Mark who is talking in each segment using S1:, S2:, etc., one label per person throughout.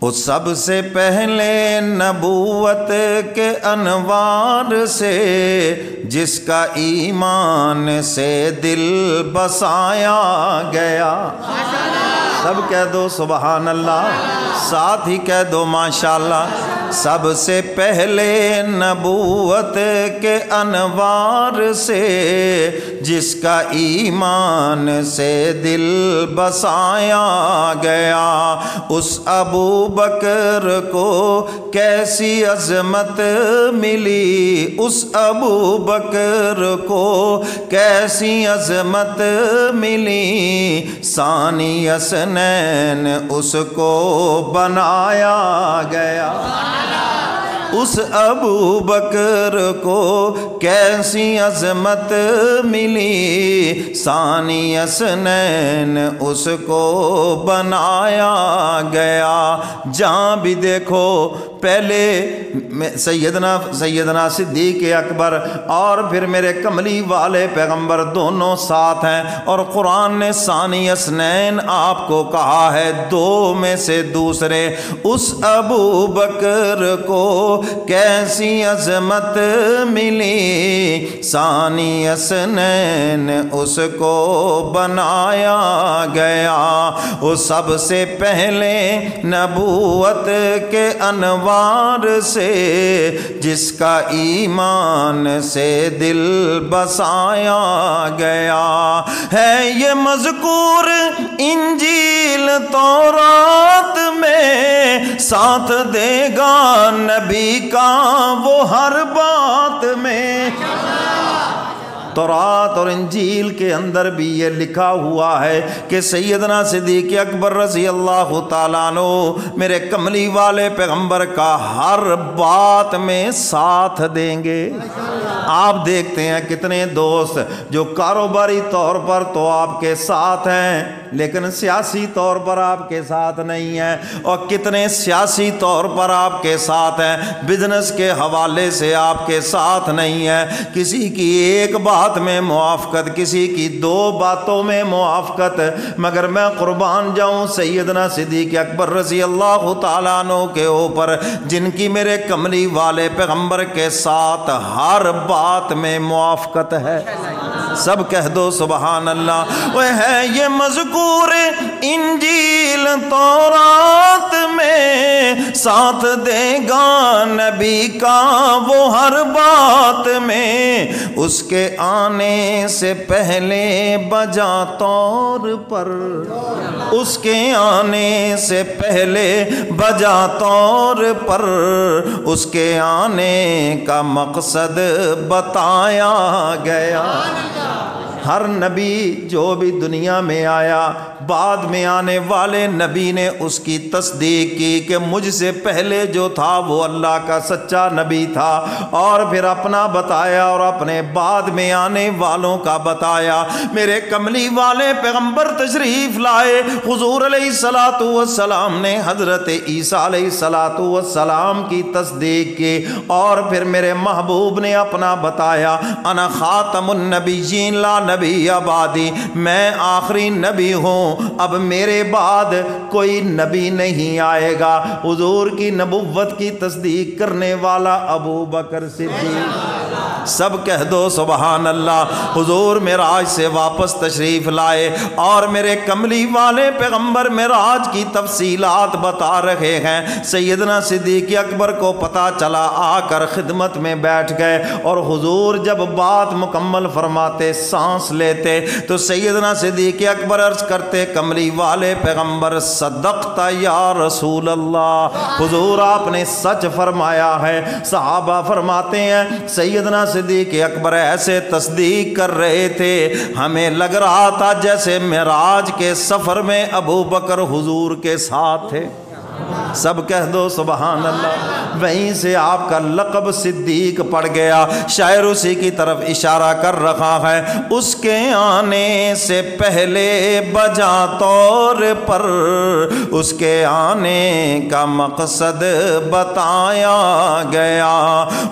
S1: اس سب سے پہلے نبوت کے انوار سے جس کا ایمان سے دل بسایا گیا. سب کہہ دو سبحان اللہ، ساتھ ہی کہہ دو ماشاءاللہ. سب سے پہلے نبوت کے انوار سے جس کا ایمان سے دل بسایا گیا. اس ابو بکر کو کیسی عظمت ملی، اس ابو بکر کو کیسی عظمت ملی، ثانی اثنین اس کو بنایا گیا. اس ابو بکر کو کیسی عظمت ملی، ثانی اثنین اس کو بنایا گیا. جہاں بھی دیکھو پہلے سیدنا صدیق اکبر اور پھر میرے کملی والے پیغمبر دونوں ساتھ ہیں، اور قرآن نے ثانی اثنین آپ کو کہا ہے، دو میں سے دوسرے. اس ابو بکر کو کیسی عظمت ملی، ثانی اثنین اس کو بنایا گیا. وہ سب سے پہلے نبوت کے انوار سے جس کا ایمان سے دل بسایا گیا. ہے یہ مذکور انجیل تورات میں، ساتھ دے گا نبی کا وہ ہر بات میں. تورات اور انجیل کے اندر بھی یہ لکھا ہوا ہے کہ سیدنا صدیق اکبر رضی اللہ تعالیٰ عنہ میرے کملی والے پیغمبر کا ہر بات میں ساتھ دیں گے. آپ دیکھتے ہیں کتنے دوست جو کاروباری طور پر تو آپ کے ساتھ ہیں لیکن سیاسی طور پر آپ کے ساتھ نہیں ہیں، اور کتنے سیاسی طور پر آپ کے ساتھ ہیں، بزنس کے حوالے سے آپ کے ساتھ نہیں ہیں. کسی کی ایک بات میں موافقت، کسی کی دو باتوں میں موافقت، مگر میں قربان جاؤں سیدنا صدیق اکبر رضی اللہ تعالیٰ عنہ کے اوپر جن کی میرے کملی والے پیغمبر کے ساتھ ہر بات میں موافقت ہے. سب کہہ دو سبحان اللہ. وہ ہے یہ مذکور انجیل تورات میں، ساتھ دے گا نبی کا وہ ہر بات میں. اس کے آنے سے پہلے بجا طور پر، اس کے آنے سے پہلے بجا طور پر اس کے آنے کا مقصد بتایا گیا. ہر نبی جو بھی دنیا میں آیا، بعد میں آنے والے نبی نے اس کی تصدیق کی کہ مجھ سے پہلے جو تھا وہ اللہ کا سچا نبی تھا، اور پھر اپنا بتایا اور اپنے بعد میں آنے والوں کا بتایا. میرے کملی والے پیغمبر تشریف لائے، حضور علیہ الصلوۃ والسلام نے حضرت عیسیٰ علیہ الصلوۃ والسلام کی تصدیق کی، اور پھر میرے محبوب نے اپنا بتایا، انا خاتم النبیین لا نبی آبادی، میں آخری نبی ہوں، اب میرے بعد کوئی نبی نہیں آئے گا. حضور کی نبوت کی تصدیق کرنے والا ابو بکر صدیق. سب کہہ دو سبحان اللہ. حضور معراج سے واپس تشریف لائے اور میرے کملی والے پیغمبر معراج کی تفصیلات بتا رہے ہیں. سیدنا صدیق اکبر کو پتہ چلا، آ کر خدمت میں بیٹھ گئے، اور حضور جب بات مکمل فرماتے، سانس لیتے، تو سیدنا صدیق اکبر عرض کرتے، کملی والے پیغمبر صدقت یا رسول اللہ، حضور آپ نے سچ فرمایا ہے. صحابہ فرماتے ہیں سیدنا صدیق اکبر ایسے تصدیق کر رہے تھے، ہمیں لگ رہا تھا جیسے معراج کے سفر میں ابو بکر حضور کے ساتھ تھے. سب کہہ دو سبحان اللہ. وہیں سے آپ کا لقب صدیق پڑ گیا. شاعر اسی کی طرف اشارہ کر رہا ہے، اس کے آنے سے پہلے بجا طور پر اس کے آنے کا مقصد بتایا گیا.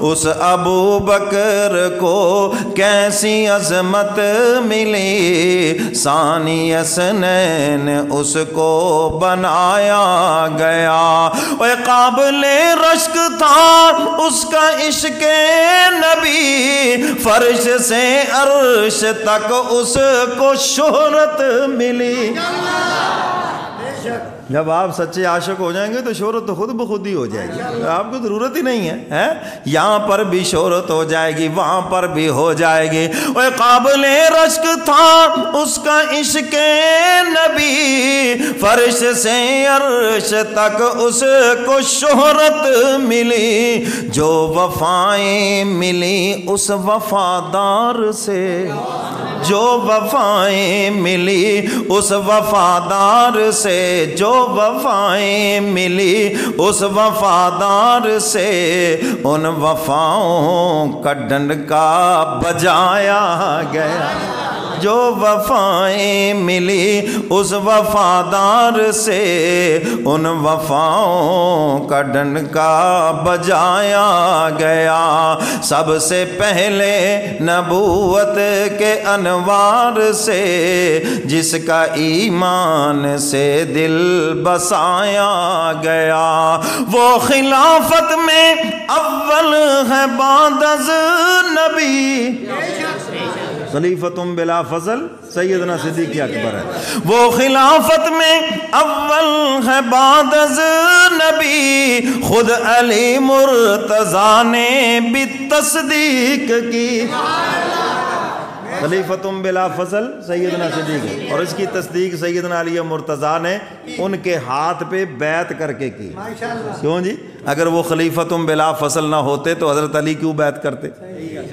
S1: اس ابو بکر کو کیسی عظمت ملی، ثانی اثنین اس کو بنایا گیا. گیا. وہ قابل رشک تھا اس کا عشق نبی، فرش سے عرش تک اس کو شہرت ملی. جب آپ سچے عاشق ہو جائیں گے تو شہرت تو خود بخود ہی ہو جائے گی، آپ کو ضرورت ہی نہیں ہے. یہاں پر بھی شہرت ہو جائے گی، وہاں پر بھی ہو جائے گی. وہ قابل رشک تھا اس کا عشق نبی، فرش سے عرش تک اس کو شہرت ملی. جو وفائیں ملی اس وفادار سے، جو وفائیں ملی اس وفادار سے، جو وفائیں ملی اس وفادار سے، ان وفاؤں کا ڈنڈکا بجایا گیا. جو وفائیں ملی اس وفادار سے، ان وفاؤں کا ڈنڈکا بجایا گیا. سب سے پہلے نبوت کے انوار سے، جس کا ایمان سے دل بسایا گیا. وہ خلافت میں اول ہے بعد از نبی، خلیفتم بلا فضل سیدنا صدیق اکبر ہے. وہ خلافت میں اول ہے بعد از نبی، خود علی مرتضیٰ نے بھی تصدیق کی. خلیفتم بلا فضل سیدنا صدیق، اور اس کی تصدیق سیدنا علی مرتضیٰ نے ان کے ہاتھ پہ بیعت کر کے کی. کیوں جی؟ اگر وہ خلیفتم بلا فضل نہ ہوتے تو حضرت علی کیوں بیعت کرتے؟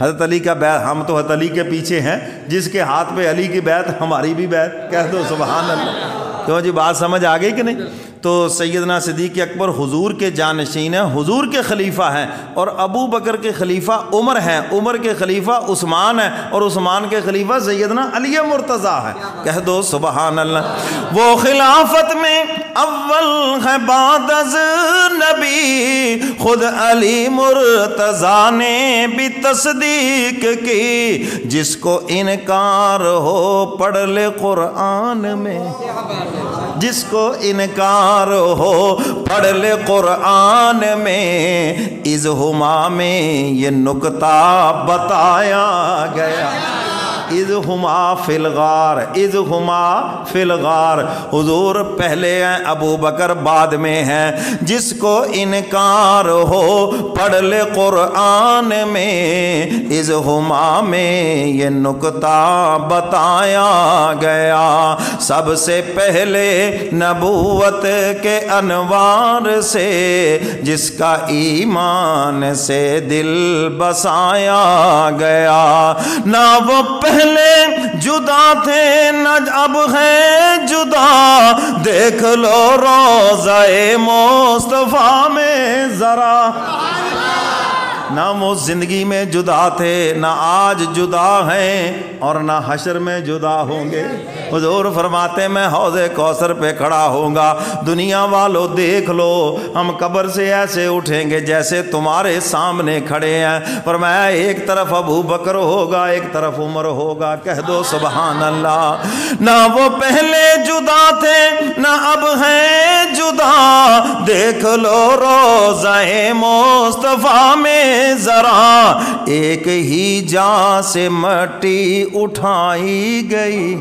S1: حضرت علی کا بیعت، ہم تو حضرت علی کے پیچھے ہیں، جس کے ہاتھ پہ علی کی بیعت ہماری بھی بیعت. کہہ دو سبحان اللہ. کیوں جی؟ بات سمجھ آ گئی کہ نہیں؟ تو سیدنا صدیق اکبر حضور کے جانشین ہیں، حضور کے خلیفہ ہیں، اور ابو بکر کے خلیفہ عمر ہیں، عمر کے خلیفہ عثمان ہیں، اور عثمان کے خلیفہ سیدنا علی مرتضیٰ ہیں. کہہ دو سبحان اللہ. وہ خلافت میں اول ہے بعد از نبی، خود علی مرتضیٰ نے بھی تصدیق کی. جس کو انکار ہو پڑھ لے قرآن میں، جس کو انکار ہو پڑھ لے قرآن میں، اذ ہما میں یہ نکتہ بتایا گیا. اذ ہما فی الغار، اذ ہما فی الغار. حضور پہلے ہیں، ابو بکر بعد میں ہیں. جس کو انکار ہو پڑھ لے قرآن میں، اذ ہما میں یہ نکتہ بتایا گیا. سب سے پہلے نبوت کے انوار سے، جس کا ایمان سے دل بسایا گیا. نہ وہ پہلے جدا تھے نہ اب ہے جدا، دیکھ لو روضہ مصطفیٰ میں ذرا. نہ وہ زندگی میں جدا تھے، نہ آج جدا ہیں، اور نہ حشر میں جدا ہوں گے. حضور فرماتے میں حوض کوثر پہ کھڑا ہوں گا، دنیا والوں دیکھ لو، ہم قبر سے ایسے اٹھیں گے جیسے تمہارے سامنے کھڑے ہیں. فرمایا ایک طرف ابو بکر ہوگا، ایک طرف عمر ہوگا. کہہ دو سبحان اللہ. نہ وہ پہلے جدا تھے نہ اب ہیں جدا، دیکھ لو روضہ مصطفیٰ میں ذرا. ایک ہی جا سے مٹی اٹھائی گئی،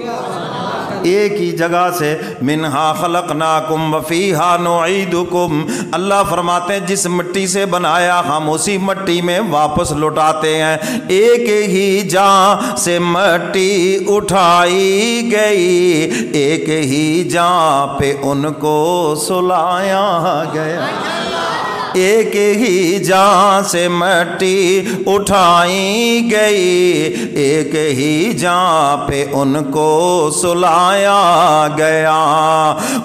S1: ایک ہی جگہ سے. منہا خلقناکم وفیہا نعیدکم. اللہ فرماتے ہیں جس مٹی سے بنایا ہم اسی مٹی میں واپس لوٹاتے ہیں. ایک ہی جا سے مٹی اٹھائی گئی، ایک ہی جا پہ ان کو سلایا گیا. ایک ہی جہاں سے مٹی اٹھائی گئی، ایک ہی جہاں پہ ان کو سلایا گیا.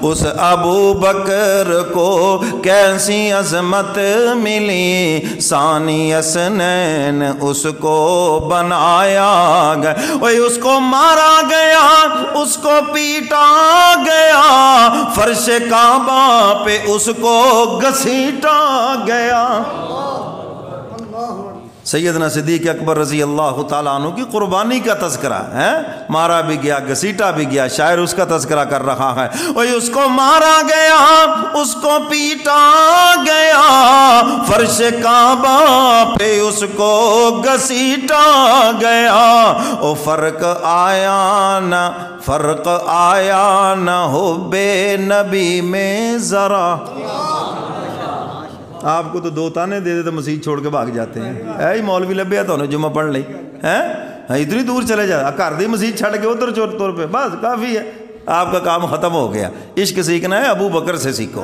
S1: اس ابو بکر کو کیسی عظمت ملی، ثانی اثنین اس کو بنایا گیا. اس کو مارا گیا، اس کو پیٹا گیا، فرش کعبہ پہ اس کو گھسیٹا گیا. سیدنا صدیق اکبر رضی اللہ تعالیٰ عنہ کی قربانی کا تذکرہ ہے، مارا بھی گیا گھسیٹا بھی گیا، شاعر اس کا تذکرہ کر رہا ہے، اوہ اس کو مارا گیا اس کو پیٹا گیا، فرش کعبہ پہ اس کو گھسیٹا گیا، او فرق آیا نہ ہو بے نبی میں ذرا۔ آپ کو تو دو تانے دے دے تو مسجد چھوڑ کے بھاگ جاتے ہیں، اے مولوی لبیا تو انہیں جمعہ پڑھ لئی ہیں، اتنی دور چلے جا گھر دی مسجد چھڑ کے ادھر طور پہ، بس کافی ہے، آپ کا کام ختم ہو گیا۔ عشق سیکھنا ہے ابو بکر سے سیکھو،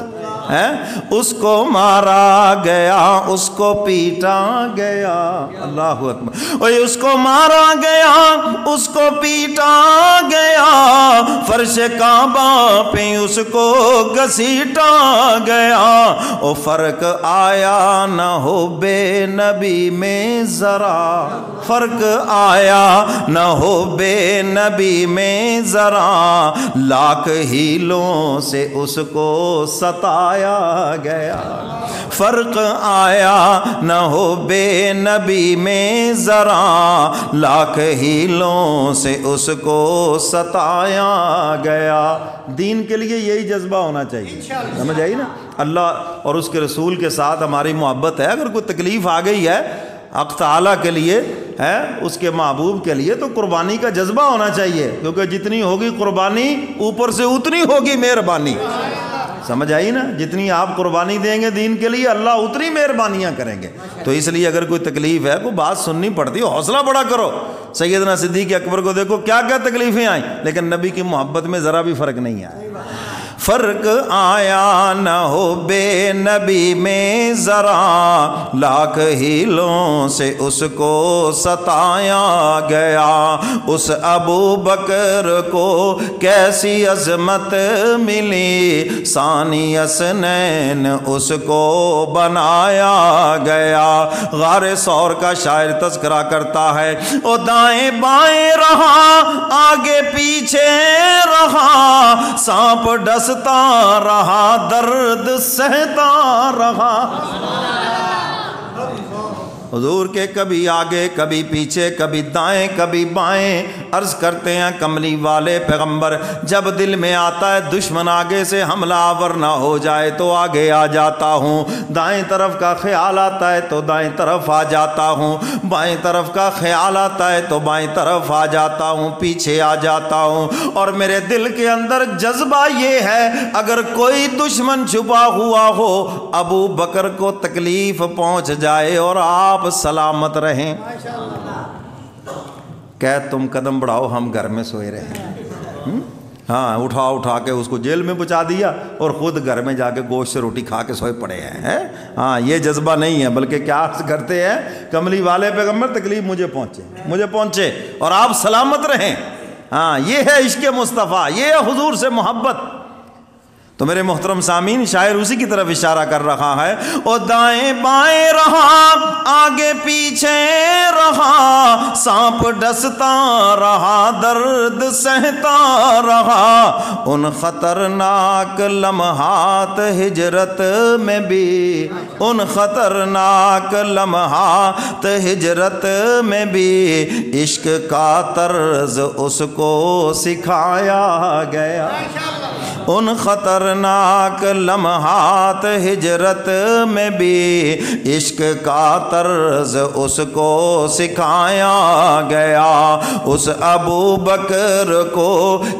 S1: اس کو مارا گیا اس کو پیٹا گیا، اللہ اکبر، اوہ اس کو مارا گیا اس کو پیٹا گیا، فرش کعبہ پہ اس کو گھسیٹا گیا، او فرق آیا نہ ہو بے نبی میں ذرا، فرق آیا نہ ہو بے نبی میں ذرا، لاکھ ہیلوں سے اس کو ستایا گیا، فرق آیا نہ ہو بے نبی میں ذرا، لاکھ ہیلوں سے اس کو ستایا گیا۔ دین کے لیے یہی جذبہ ہونا چاہیے، سمجھ آئی نا؟ اللہ اور اس کے رسول کے ساتھ ہماری محبت ہے، اگر کوئی تکلیف آ گئی ہے حق تعالیٰ کے لیے ہے، اس کے محبوب کے لیے، تو قربانی کا جذبہ ہونا چاہیے، کیونکہ جتنی ہوگی قربانی اوپر سے اتنی ہوگی مہربانی، سمجھ آئی نا؟ جتنی آپ قربانی دیں گے دین کے لیے اللہ اتنی مہربانیاں کریں گے۔ تو اس لیے اگر کوئی تکلیف ہے کوئی بات سننی پڑتی ہے، حوصلہ بڑا کرو۔ سیدنا صدیق اکبر کو دیکھو کیا کیا تکلیفیں آئیں، لیکن نبی کی محبت میں ذرا بھی فرق نہیں آیا۔ فرق آیا نہ ہو بے نبی میں ذرا، لاکھ ہیلوں سے اس کو ستایا گیا، اس ابو بکر کو کیسی عظمت ملی، ثانی اسنین اس کو بنایا گیا۔ غار ثور کا شاعر تذکرہ کرتا ہے، او دائیں بائیں رہا آگے پیچھے رہا، سانپ ڈستا رہا درد سہتا رہا۔ حضور کے کبھی آگے کبھی پیچھے کبھی دائیں کبھی بائیں، عرض کرتے ہیں کملی والے پیغمبر جب دل میں آتا ہے دشمن آگے سے حملہ آور نہ ہو جائے تو آگے آ جاتا ہوں، دائیں طرف کا خیال آتا ہے تو دائیں طرف آ جاتا ہوں، بائیں طرف کا خیال آتا ہے تو بائیں طرف آ جاتا ہوں، پیچھے آ جاتا ہوں۔ اور میرے دل کے اندر جذبہ یہ ہے اگر کوئی دشمن چھپا ہوا ہو، ابو بکر کو تکلیف پہنچ جائے اور آپ سلامت رہیں، کہ تم قدم بڑھاؤ ہم گھر میں سوئے رہیں، ہاں اٹھا کے اس کو جیل میں پہنچا دیا اور خود گھر میں جا کے گوشت سے روٹی کھا کے سوئے پڑے ہیں۔ ہاں یہ جذبہ نہیں ہے، بلکہ کیا کرتے ہیں کملی والے پیغمبر تکلیف مجھے پہنچے اور آپ سلامت رہیں۔ ہاں یہ ہے عشق مصطفیٰ، یہ ہے حضور سے محبت۔ تو میرے محترم سامعین شاعر اسی کی طرف اشارہ کر رہا ہے، او دائیں بائیں رہا آگے پیچھے رہا، سانپ ڈستا رہا درد سہتا رہا، ان خطرناک لمحات ہجرت میں بھی، ان خطرناک لمحات ہجرت میں بھی عشق کا طرز اس کو سکھایا گیا، ان خطرناک لمحات ہجرت میں بھی عشق کا طرز اس کو سکھایا گیا، اس ابو بکر کو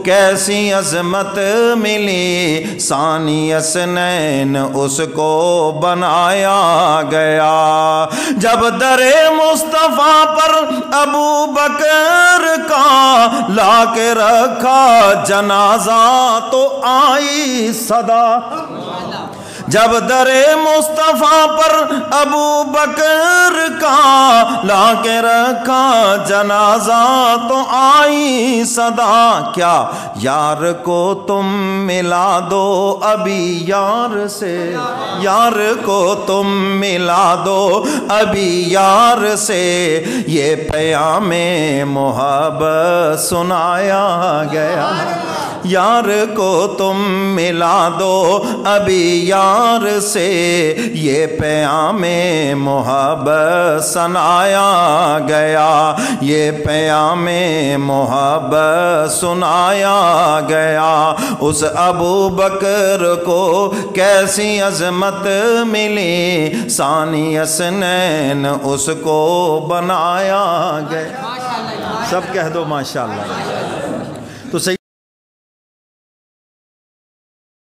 S1: کیسی عظمت ملی، ثانی اسنین اس کو بنایا گیا۔ جب در مصطفیٰ پر ابو بکر کا لا کے رکھا جنازہ تو آئی صدا، جب در مصطفیٰ پر ابو بکر کا لا کے رکھا جنازہ تو آئی صدا، کیا یار کو تم ملا دو ابھی یار سے، یار کو تم ملا دو ابھی یار سے، یہ پیام محبت سنایا گیا، یار کو تم ملا دو ابھی یار سے، یہ پیام محبت سنایا گیا، یہ پیام محبت سنایا گیا۔ اس ابو بکر کو کیسی عظمت ملی، ثانی اثنین اس کو بنایا گیا۔ سب کہہ دو ماشاءاللہ۔ تو